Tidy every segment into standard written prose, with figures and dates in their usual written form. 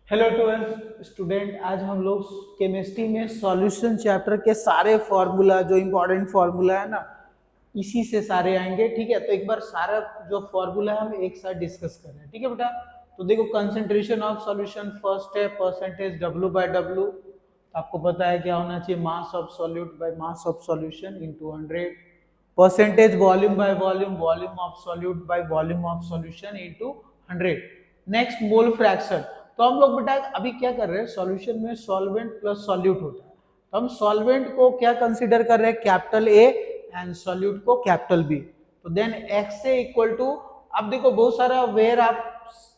Hello twelfth student, आज हम लोग केमिस्ट्री में सॉल्यूशन चैप्टर के सारे फॉर्मूला जो इम्पोर्टेंट फॉर्मूला है ना, इसी से सारे आएंगे। ठीक है, तो एक बार सारा जो फॉर्मूला है हम एक साथ डिस्कस कर रहे हैं। ठीक है बेटा, तो देखो कंसंट्रेशन ऑफ सॉल्यूशन फर्स्ट है परसेंटेज डब्ल्यू बाय डब्ल्यू। आपको पता है क्या होना चाहिए, मास of solute by mass of solution into 100। Percentage volume by volume, volume of solute by volume of solution into 100। Next mole fraction. तो हम लोग बेटा अभी क्या कर रहे हैं, सॉल्यूशन में सॉल्वेंट प्लस सॉल्यूट होता है, तो हम सॉल्वेंट को क्या कंसीडर कर रहे हैं, कैपिटल ए, एंड सॉल्यूट को कैपिटल बी। तो then X A equal to, अब देखो बहुत सारा वेयर आप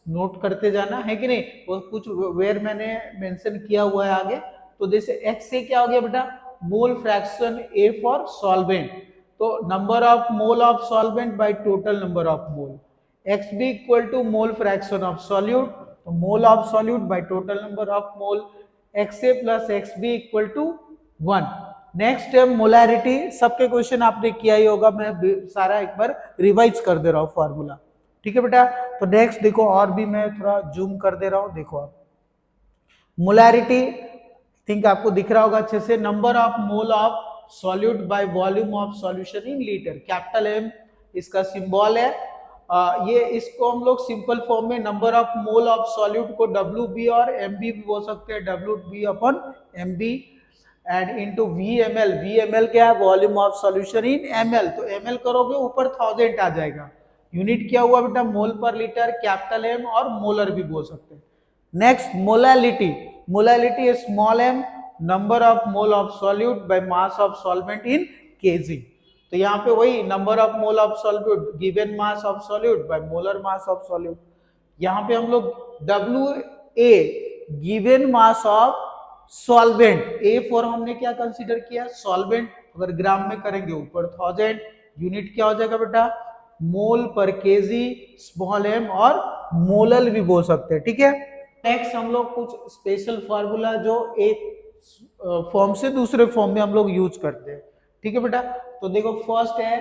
नोट करते जाना है कि नहीं, वो कुछ वेयर मैंने मेंशन किया हुआ है आगे। तो जैसे एक्स ए क्या हो गया बेटा, mole fraction A for solvent, तो number of mole of solvent by total number of mole. X B equal to mole fraction of solute, तो mole of solute by total number of mole. X A plus X B equal to 1। Next है molarity, सबके question आपने किया ही होगा, मैं सारा एक बार revise कर दे रहा हूँ फॉर्मूला। ठीक है बेटा, तो नेक्स्ट देखो, और भी मैं थोड़ा जूम कर दे रहा हूँ, देखो आप मोलैरिटी थिंक आपको दिख रहा होगा अच्छे से, number of mole of solute by volume of solution in litre, capital M इसका सिंबल है। ये इसको हम लोग सिंपल फॉर्म में number of mole of solute को डब्ल्यू बी और एम बी भी बोल सकते हैं, W B upon M B and into V M L. V M L क्या है, volume of solution in M L, तो एम एल करोगे ऊपर 1000 आ जाएगा। यूनिट क्या हुआ बेटा, मोल पर लीटर, कैपिटल एम और मोलर भी बोल सकते हैं। Next molality, molality small m, number of mole of solute by mass of solvent in kg. तो यहाँ पे वही number of mole of solute given mass of solute by molar mass of solute. यहाँ पे हम लोग W A given mass of solvent, A for हमने क्या कंसीडर किया, सॉल्वेंट, अगर ग्राम में करेंगे ऊपर 1000। यूनिट क्या हो जाएगा बेटा, मोल पर केजी, स्मॉल एम और मोलल भी बोल सकते हैं। ठीक है, नेक्स्ट हम लोग कुछ स्पेशल फार्मूला जो एक फॉर्म से दूसरे फॉर्म में हम लोग यूज करते हैं। ठीक है बेटा, तो देखो फर्स्ट है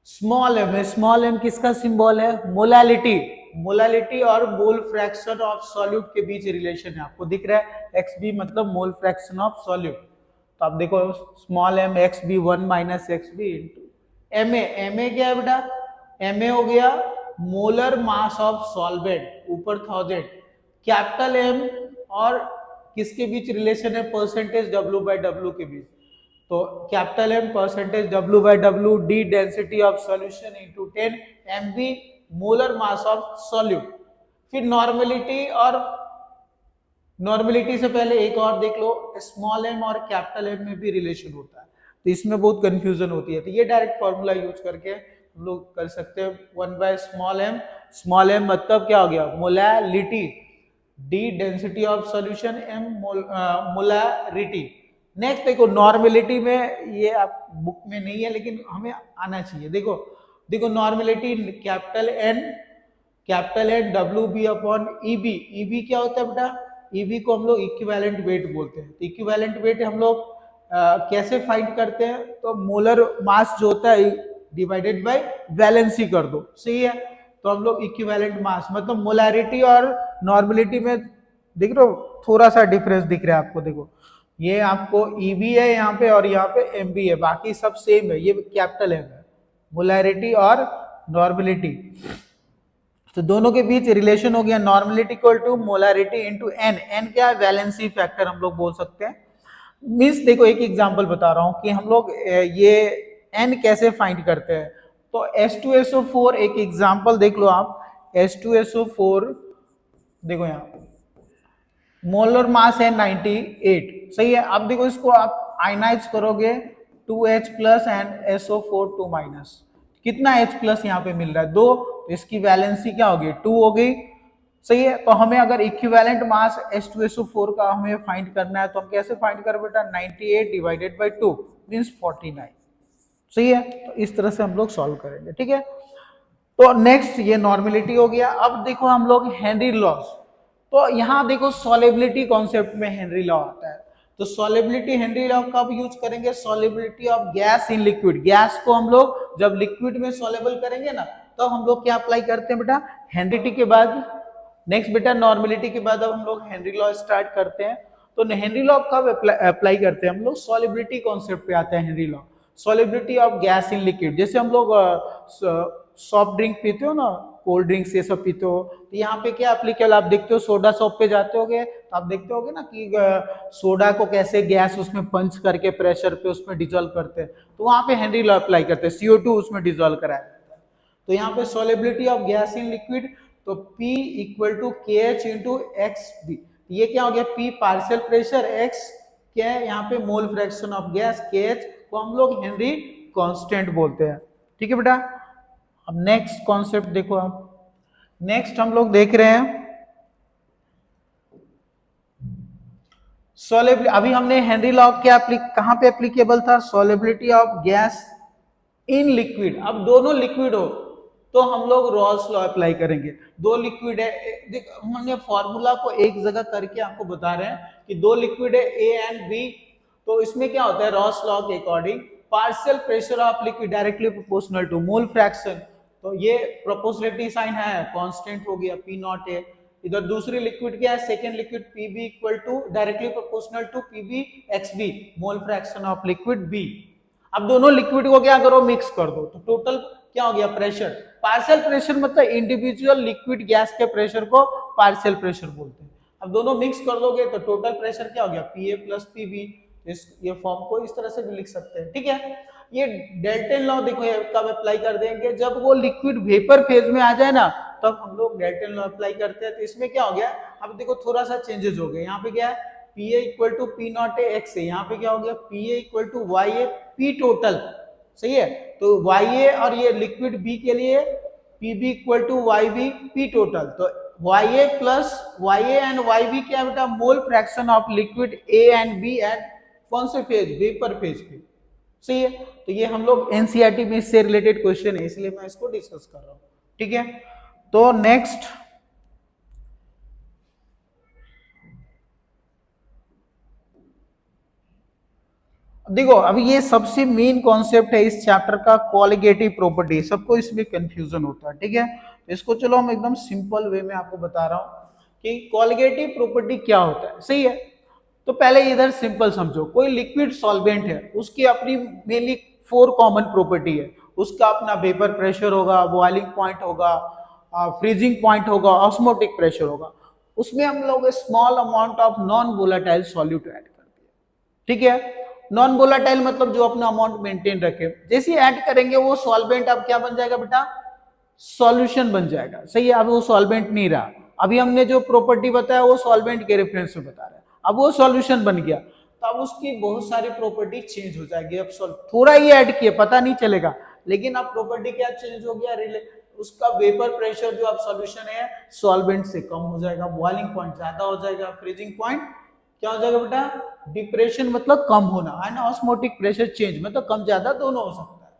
स्मॉल एम। स्मॉल एम किसका सिंबल है, मोलैलिटी। मोलैलिटी और मोल फ्रैक्शन ऑफ सॉल्यूट के बीच रिलेशन है, आपको दिख रहा है, एक्स बी मतलब मोल फ्रैक्शन ऑफ सॉल्यूट। तो आप देखो small m X B 1 minus X B into M A. M A क्या है बेटा, एम ए हो गया मोलर मास ऑफ सॉल्वेंट ऊपर 1000, कैपिटल एम और किसके बीच रिलेशन है, परसेंटेज डब्ल्यू बाय डब्ल्यू के बीच। तो capital M percentage W by W, D density of solution into 10, M B molar mass of solute. फिर नॉर्मेलिटी, और नॉर्मेलिटी से पहले एक और देख लो, स्मॉल एम और कैपिटल एम में भी रिलेशन होता है, तो इसमें बहुत कंफ्यूजन होती है, तो ये डायरेक्ट फॉर्मूला यूज करके हम लोग कर सकते हैं। 1 by small m, small m मतलब क्या हो गया, molality, D density of solution, M molarity. Next देखो नॉर्मेलिटी में, ये आप बुक में नहीं है लेकिन हमें आना चाहिए। देखो देखो normality capital N W B upon E B. E B क्या होता है बेटा, ई बी को हम लोग इक्विवेलेंट वेट बोलते हैं। तो इक्विवेलेंट वेट हम लोग कैसे फाइंड करते हैं, तो मोलर मास जो होता है डिवाइडेड बाय वैलेंसी कर दो, सही है। तो हम लोग इक्विवेलेंट मास मतलब मोलैरिटी और नॉर्मेलिटी में देख रहे हो थोड़ा सा डिफरेंस दिख रहा है आपको। देखो ये आपको ईबी है यहाँ पे और यहाँ पे एमबी है, बाकी सब सेम है, ये कैपिटल है मोलैरिटी और नॉर्मेलिटी। तो दोनों के बीच रिलेशन हो गया, normality equal to molarity into N. N क्या है, वैलेंसी फैक्टर हम लोग बोल सकते हैं। मीन्स देखो एक एग्जांपल बता रहा हूं कि हम लोग ये एन कैसे फाइंड करते हैं। तो H2SO4 एक एग्जांपल देख लो आप, H2SO4 देखो यहाँ मोलर मास है 98, सही है। अब देखो इसको आप आयनाइज करोगे 2H plus and SO4 2 minus, कितना H प्लस यहाँ पे मिल रहा है 2, तो इसकी वैलेंसी क्या होगी 2 हो गई, सही है। तो हमें अगर इक्विवेलेंट मास H2SO4 का हमें फाइंड करना है तो हम कैसे फाइंड करें बेटा, 98 डिवाइडेड बाय 2 मींस 49, सही है। तो इस तरह से हम लोग सॉल्व करेंगे, ठीक है। तो नेक्स्ट ये नॉर्मेलिटी हो गया। अब देखो हम लोग हेनरी लॉस, तो यहां देखो सॉल्युबिलिटी कॉन्सेप्ट में हेनरी लॉ आता है। तो सॉल्युबिलिटी हेनरी लॉ कब यूज करेंगे, solubility of gas in liquid. Gas को हम लोग जब लिक्विड में सॉल्युबल करेंगे ना, तो हम लोग क्या अप्लाई करते हैं बेटा, हेनरी के बाद नेक्स्ट बेटा नॉर्मेलिटी के बाद अब हम लोग हेनरी लॉ स्टार्ट करते हैं। तो हेनरी लॉ कब अप्लाई करते हैं हम लोग? सॉलिबिलिटी कॉन्सेप्ट पे आते हैं Henry law. Solubility of gas in liquid, जैसे हम लोग सॉफ्ट ड्रिंक पीते हो ना, कोल्ड ड्रिंक्स ये सब पीते हो, तो यहाँ पे क्या एप्लीकेबल, आप देखते हो सोडा शॉप पे जाते होगे तो आप देखते होगे ना कि सोडा को कैसे गैस उसमें पंच करके प्रेशर पे उसमें डिजोल्व करते हैं, तो वहां पे हेनरी लॉ अप्लाई करते हैं, CO2 उसमें डिजोल्व कराया जाता है। तो यहाँ पे solubility of gas in liquid, तो P equal to KH into XB, ये क्या हो गया? P पार्शियल प्रेशर, X क्या है यहाँ पे? मोल फ्रैक्शन ऑफ गैस, KH को हम लोग हेनरी कांस्टेंट बोलते हैं। ठीक है बेटा। अब नेक्स्ट कॉन्सेप्ट देखो आप, नेक्स्ट हम लोग देख रहे हैं सॉलिबिलिटी। अभी हमने हेनरी लॉ क्या कहां पे एप्लीकेबल था? Solubility of gas in liquid. अब दोनों लिक्विड हो तो हम लोग रॉल्स लॉ अप्लाई करेंगे। दो लिक्विड है, हमने फॉर्मूला को एक जगह करके आपको बता रहे हैं कि दो लिक्विड है A एंड B, तो इसमें क्या होता है? रॉल्स लॉ के according partial pressure of liquid directly proportional to mole fraction, तो ये प्रोपोर्शनलिटी साइन है, कांस्टेंट हो गया P नॉट A। इधर दूसरी लिक्विड क्या है? Second liquid PB equal to directly proportional to PB XB, mole fraction of liquid B। अब दोनों लिक्विड को क्या करो? मिक्स कर दो, तो टोटल क्या हो गया? प्रेशर। पार्शियल प्रेशर मतलब इंडिविजुअल लिक्विड गैस के प्रेशर को पार्शियल प्रेशर बोलते हैं। अब दोनों मिक्स कर दोगे तो टोटल प्रेशर क्या हो गया? PA plus PB। ये फॉर्म को इस तरह से भी लिख सकते हैं। ठीक है। ये डेल्टन लॉ देखो कब अप्लाई कर देंगे? जब वो लिक्विड वेपर फेज में आ जाए ना, तब हम लोग डेल्टन लॉ अप्लाई करते हैं। तो इसमें क्या हो गया? अब देखो थोड़ा सा चेंजेस हो गए। यहाँ पे क्या है? PA equal to P naught A X, यहाँ पे क्या हो गया? PA equal to YA P total. सही है। तो YA और ये लिक्विड B के लिए PB equal to YB P total. तो YA plus YA and YB क्या बेटा? Mole fraction of liquid A and B at कौन से फेज? वेपर फेज पे। सही है। तो ये हम लोग NCERT में इससे रिलेटेड क्वेश्चन है, इसलिए मैं इसको डिस्कस कर रहा हूँ। ठीक है। तो नेक्स्ट देखो, अभी ये सबसे मेन कॉन्सेप्ट है इस चैप्टर का, कॉलिगेटिव प्रॉपर्टी। सबको इसमें कंफ्यूजन होता है। ठीक है। तो इसको चलो हम एकदम सिंपल वे में आपको बता रहा हूं कि कॉलिगेटिव प्रॉपर्टी क्या होता है। सही है। तो पहले इधर सिंपल समझो, कोई लिक्विड सॉल्वेंट है, उसकी अपनी मेनली 4 कॉमन प्रॉपर्टी है। उसका अपना वेपर प्रेशर होगा, बॉइलिंग पॉइंट होगा, फ्रीजिंग पॉइंट होगा, ऑस्मोटिक प्रेशर होगा। उसमें हम लोग small amount of non volatile solute add कर दिया। ठीक है। नॉन वोलेटाइल मतलब जो अपना अमाउंट मेंटेन रखे। जैसे ही ऐड करेंगे वो सॉल्वेंट अब क्या बन जाएगा बेटा? सॉल्यूशन बन जाएगा। सही है। अब वो सॉल्वेंट नहीं रहा। अभी हमने जो प्रॉपर्टी बताया वो सॉल्वेंट के रेफरेंस में बता रहे हैं। अब वो सॉल्यूशन बन गया, तो अब उसकी बहुत सारी प्रॉपर्टी चेंज हो जाएगी। अब थोड़ा ही ऐड किए, पता नहीं चलेगा, लेकिन अब प्रॉपर्टी क्या चेंज हो गया? उसका वेपर प्रेशर जो अब सॉल्यूशन है सॉल्वेंट से कम हो जाएगा, बॉइलिंग पॉइंट ज्यादा हो जाएगा, फ्रीजिंग पॉइंट क्या हो जाएगा बेटा? डिप्रेशन मतलब कम होना, एंड ऑस्मोटिक प्रेशर चेंज मतलब कम ज्यादा दोनों हो सकता है।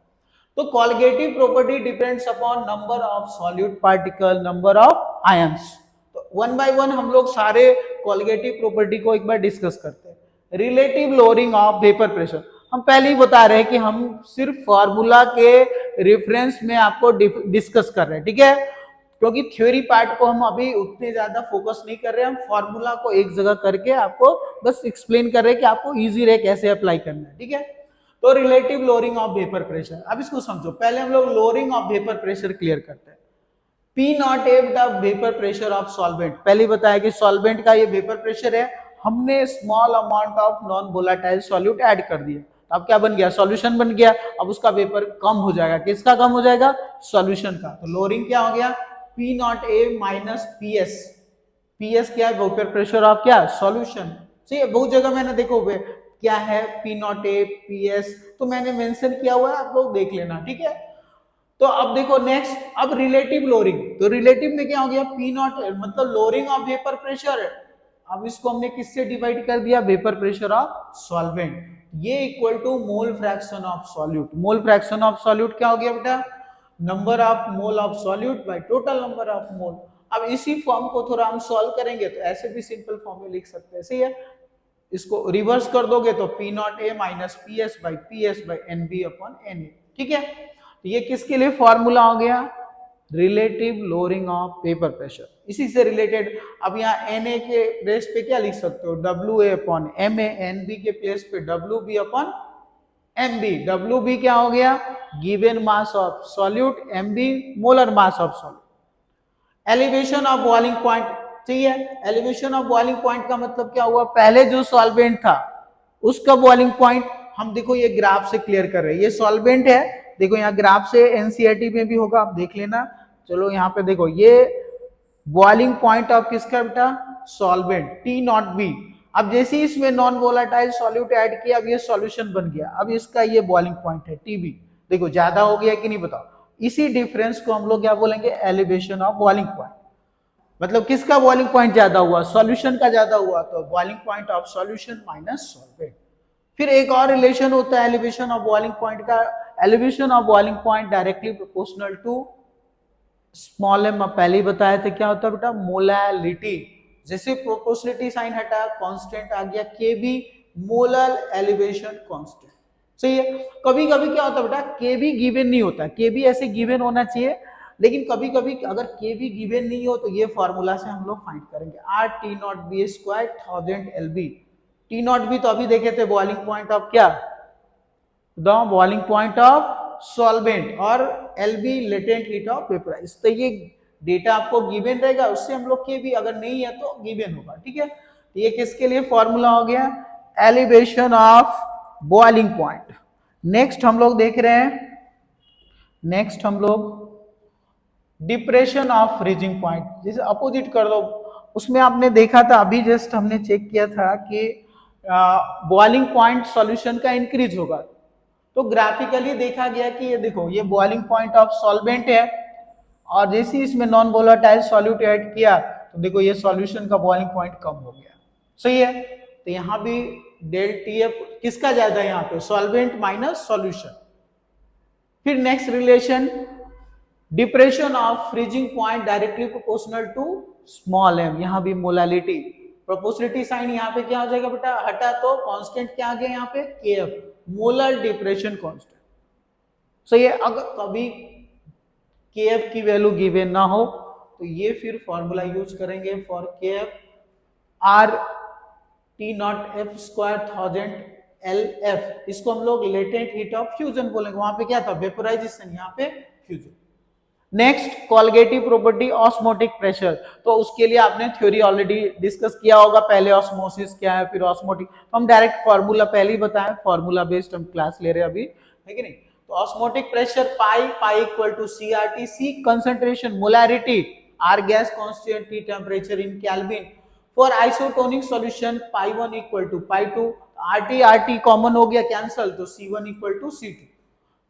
तो colligative property depends upon number of solute particle, number of ions. तो वन बाय वन हम लोग सारे कॉलिगेटिव प्रॉपर्टी को एक बार डिस्कस करते हैं। Relative lowering of vapour pressure, हम पहले ही बता रहे हैं कि हम सिर्फ फॉर्मूला के रेफरेंस में आपको डिस्कस कर रहे हैं। ठीक है। क्योंकि थ्योरी पार्ट को हम अभी उतने ज्यादा फोकस नहीं कर रहे हैं, हम फॉर्मूला को एक जगह करके आपको बस एक्सप्लेन कर रहे हैं कि आपको इजी रहे कैसे अप्लाई करना है। ठीक है। तो relative lowering of vapour pressure, अब इसको समझो। पहले हम लोग lowering of vapour pressure clear करते हैं। P नॉट ए बेटा वेपर प्रेशर ऑफ सॉल्वेंट, पहले ही बताया कि सॉल्वेंट का ये वेपर प्रेशर है, हमने small amount of non volatile solute add कर दिया, अब क्या बन गया? सॉल्यूशन बन गया। अब उसका वेपर कम हो जाएगा। किसका कम हो जाएगा? सॉल्यूशन का। तो लोअरिंग क्या हो गया? P not a minus PS। PS क्या है? वेपर प्रेशर ऑफ क्या? सॉल्यूशन। सही है। बहुत जगह मैंने देखो क्या है P नॉट ए PS, तो मैंने मेंशन किया हुआ है, आप लोग देख लेना। ठीक है। तो अब देखो नेक्स्ट, अब रिलेटिव लोअरिंग। तो रिलेटिव में क्या हो गया? P नॉट मतलब लोअरिंग ऑफ वेपर प्रेशर। अब इसको हमने किससे डिवाइड कर दिया? Vapour pressure of solvent. ये equal to mole fraction of solute. Mole fraction of solute क्या हो गया बेटा? Number of mole of solute by total number of mole. अब इसी फॉर्म को थोड़ा हम सॉल्व करेंगे तो ऐसे भी सिंपल फॉर्म में लिख सकते हैं। सही है। इसको रिवर्स कर दोगे तो P not a minus PS by PS by NB upon NA। ठीक है। तो ये किसके लिए फॉर्मूला हो गया? Relative lowering of paper pressure, इसी से रिलेटेड। अब यहाँ Na के प्लेस पे क्या लिख सकते हो, WA अपॉन MA, NB के प्लेस पे WB अपॉन MB। WB क्या हो गया, given mass of solute, MB molar mass of solute. Elevation of boiling point चाहिए। एलिवेशन ऑफ बॉइलिंग पॉइंट का मतलब क्या हुआ, पहले जो सॉल्वेंट था उसका बॉइलिंग पॉइंट हम देखो ये ग्राफ से क्लियर कर रहे हैं। ये सॉल्वेंट है, देखो यहाँ ग्राफ से एनसीईआरटी में भी होगा, आप देख लेना। चलो यहाँ पे देखो ये बॉइलिंग पॉइंट ऑफ किसका बेटा, सॉल्वेंट T0B। अब जैसे ही इसमें नॉन वोलेटाइल सॉल्यूट ऐड किया, अब ये सॉल्यूशन बन गया, अब इसका ये बॉइलिंग पॉइंट है TB। देखो ज्यादा हो गया कि नहीं बताओ, इसी डिफरेंस को हम लोग क्या बोलेंगे, एलिवेशन ऑफ बॉइलिंग पॉइंट। मतलब किसका बॉइलिंग पॉइंट ज्यादा हुआ, सॉल्यूशन का ज्यादा हुआ, तो boiling point of solution minus solvent. फिर एक और रिलेशन होता है एलिवेशन ऑफ बॉइलिंग पॉइंट का, elevation of boiling point directly proportional to small m। पहले ही बताया था क्या होता है बेटा, मोलैलिटी। जैसे प्रोपोर्शनलिटी साइन हटा, कांस्टेंट आ गया Kb, मोलर एलिवेशन कांस्टेंट। सही है। कभी कभी क्या होता है बेटा, Kb गिवन नहीं होता, Kb ऐसे गिवन होना चाहिए, लेकिन कभी कभी अगर Kb गिवन नहीं हो तो ये फॉर्मूला से हम लोग फाइंड करेंगे, RT0B स्क्वायर 1000 LB। T0B तो अभी देखे थे बॉइलिंग पॉइंट ऑफ क्या, the boiling point of solvent, और LB latent heat of vaporise. तो ये डेटा आपको गिवन रहेगा, उससे हम लोग के भी अगर नहीं है तो गिवन होगा, ठीक है। तो ये किसके लिए फॉर्मूला हो गया, elevation of boiling point. Next हम लोग देख रहे हैं, नेक्स्ट हम लोग डिप्रेशन ऑफ फ्रीजिंग पॉइंट, जैसे अपोजिट कर दो। उसमें आपने देखा था, अभी जस्ट हमने चेक किया था कि बॉइलिंग पॉइंट सॉल्यूशन का इंक्रीज होगा, तो ग्राफिकली देखा गया कि ये देखो ये बॉइलिंग पॉइंट ऑफ सॉल्वेंट है, और जैसे इसमें नॉन वोलेटाइल सॉल्यूट ऐड किया तो देखो ये सॉल्यूशन का बॉइलिंग पॉइंट कम हो गया। सही है। तो यहाँ भी डेल TF किसका ज्यादा है, यहाँ पे सॉल्वेंट माइनस सॉल्यूशन। फिर next relation, depression of freezing point directly proportional to small m। यहाँ भी मोलैलिटी, प्रोपोर्शनलिटी साइन यहाँ पे क्या हो जाएगा बेटा, हटा तो कांस्टेंट क्या आ गया यहाँ पे, Kf, मोलर डिप्रेशन कांस्टेंट। सही है। अगर कभी Kf की वैल्यू गिवन ना हो तो ये फिर फॉर्मूला यूज करेंगे for Kf, RT0F square 1000 LF। इसको हम लोग लेटेंट हीट ऑफ फ्यूजन बोलेंगे, वहां पे क्या था, वेपोराइजेशन, यहाँ पे fusion. Next colligative property, osmotic pressure. तो उसके लिए आपने थ्योरी ऑलरेडी डिस्कस किया होगा, पहले ऑस्मोसिस क्या है, फिर ऑस्मोटिक। तो हम डायरेक्ट फॉर्मूला पहले ही बताएं, फॉर्मूला बेस्ड हम क्लास ले रहे हैं अभी, है कि नहीं। तो osmotic pressure pi equal to CRT, C concentration, molarity, R gas constant, T temperature in kelvin. For isotonic solution pi one equal to pi two, RT common हो गया कैंसल, तो C1 इक्वल टू C2।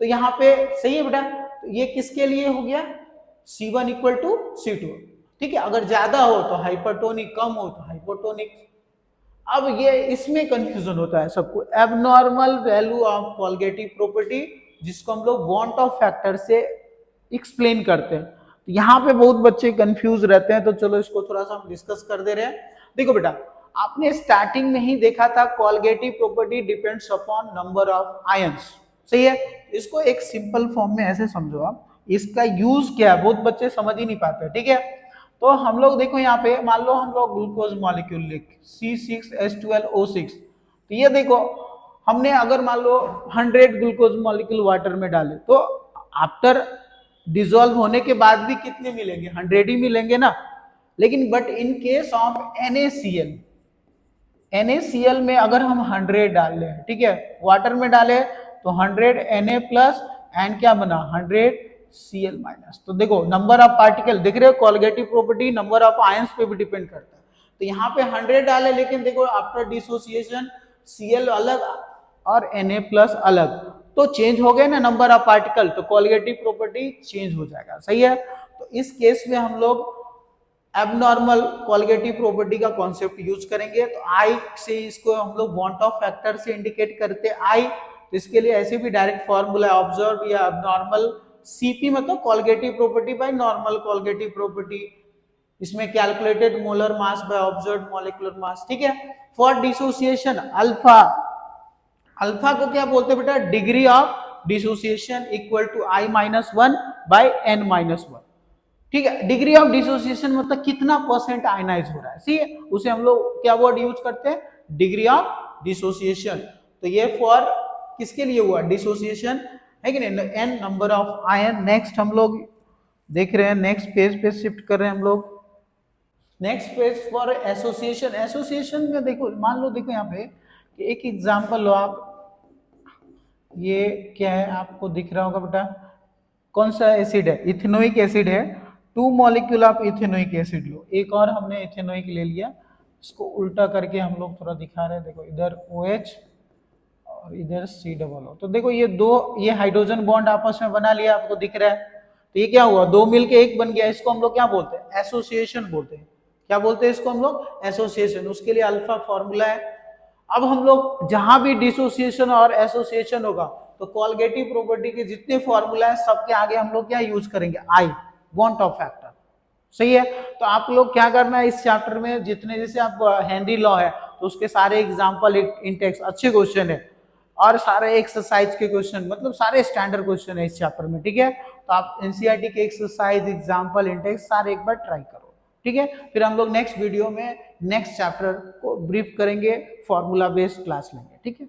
तो यहाँ पे सही है बेटा, तो ये किसके लिए हो गया, C1 इक्वल टू C2, ठीक है। अगर ज्यादा हो तो हाइपरटोनिक, कम हो तो हाइपोटोनिक। अब ये इसमें कंफ्यूजन होता है सबको, एबनॉर्मल वैल्यू ऑफ कॉलगेटिव प्रॉपर्टी, जिसको हम लोग वांट ऑफ फैक्टर से एक्सप्लेन करते हैं। तो यहाँ पे बहुत बच्चे कंफ्यूज रहते हैं, तो चलो इसको थोड़ा सा हम डिस्कस कर दे रहे हैं। देखो बेटा, आपने स्टार्टिंग में ही देखा था colligative property depends upon number of ions. सही है। इसको एक सिंपल फॉर्म में ऐसे समझो आप, इसका यूज क्या है, बहुत बच्चे समझ ही नहीं पाते, ठीक है। तो हम लोग देखो यहाँ पे मान लो हम लोग ग्लूकोज मॉलिक्यूल लिख C6H12O6, तो ये देखो हमने अगर मान लो 100 ग्लूकोज मॉलिक्यूल वाटर में डाले, तो आफ्टर डिसॉल्व होने के बाद भी कितने मिलेंगे, 100 ही मिलेंगे ना। लेकिन but in case of NaCl में अगर हम 100 डाल लें, ठीक है, वाटर में डाले तो 100 Na प्लस एंड क्या बना 100 Cl माइनस। तो देखो नंबर ऑफ पार्टिकल, देख रहे हो कॉलगेटिव प्रॉपर्टी नंबर ऑफ आयंस पे भी डिपेंड करता है। तो यहाँ पे 100 डाले, लेकिन देखो आफ्टर डिसोसिएशन Cl अलग और Na प्लस अलग, तो चेंज हो गए ना नंबर ऑफ पार्टिकल, तो कॉलगेटिव प्रॉपर्टी चेंज हो जाएगा। सही है। तो इस केस में हम लोग एबनॉर्मल कॉलगेटिव प्रॉपर्टी का कॉन्सेप्ट यूज करेंगे। तो I से इसको हम लोग वांट ऑफ फैक्टर से इंडिकेट करते हैं I, तो इसके लिए ऐसे भी डायरेक्ट फॉर्मूला ऑब्जर्व या एबनॉर्मल, CP मतलब कॉलगेटिव प्रॉपर्टी बाय नॉर्मल कॉलगेटिव प्रॉपर्टी, इसमें calculated molar mass by observed molecular mass, ठीक है। फॉर डिसोसिएशन अल्फा, अल्फा को क्या बोलते हैं बेटा, degree of dissociation equal to I-1 by N-1। ठीक है। डिग्री ऑफ डिसोसिएशन मतलब कितना परसेंट आयनाइज हो रहा है, ठीक है, उसे हम लोग क्या वर्ड यूज करते हैं, डिग्री ऑफ डिसोसिएशन। तो ये फॉर किसके लिए हुआ, डिसोसिएशन, है कि नहीं, N number of ion. Next हम लोग देख रहे हैं, नेक्स्ट पेज पे शिफ्ट कर रहे हैं हम लोग। Next page for association. Association में देखो, मान लो देखो यहाँ पे कि एक एग्जांपल लो आप, ये क्या है आपको दिख रहा होगा बेटा, कौन सा एसिड है, इथेनोइक एसिड है। 2 मॉलिक्यूल ऑफ इथेनोइक एसिड लो, एक और हमने इथेनोइक ले लिया, इसको उल्टा करके हम लोग थोड़ा दिखा रहे हैं, देखो इधर OH और इधर C+O। तो देखो ये दो, ये हाइड्रोजन बॉन्ड आपस में बना लिया, आपको दिख रहा है। तो ये क्या हुआ, दो मिलके एक बन गया, इसको हम लोग क्या बोलते हैं, एसोसिएशन बोलते हैं। क्या बोलते हैं इसको हम लोग, एसोसिएशन। उसके लिए अल्फा फॉर्मूला है। अब हम लोग जहां भी डिसोसिएशन और एसोसिएशन होगा तो कोलगेटिव प्रॉपर्टी के जितने फॉर्मूला है सबके आगे हम लोग क्या यूज करेंगे, आई, बॉन्ड ऑफ फैक्टर। सही है। तो आप लोग क्या करना है इस चैप्टर में, जितने जैसे आप हेनरी लॉ है तो उसके सारे एग्जांपल इंटेक्स अच्छे क्वेश्चन है, और सारे एक्सरसाइज के क्वेश्चन, मतलब सारे स्टैंडर्ड क्वेश्चन है इस चैप्टर में, ठीक है। तो आप एनसीईआरटी के एक्सरसाइज, एग्जांपल, इंटेक्स सारे एक बार ट्राई करो, ठीक है। फिर हम लोग नेक्स्ट वीडियो में नेक्स्ट चैप्टर को ब्रीफ करेंगे, फॉर्मूला बेस्ड क्लास लेंगे, ठीक है।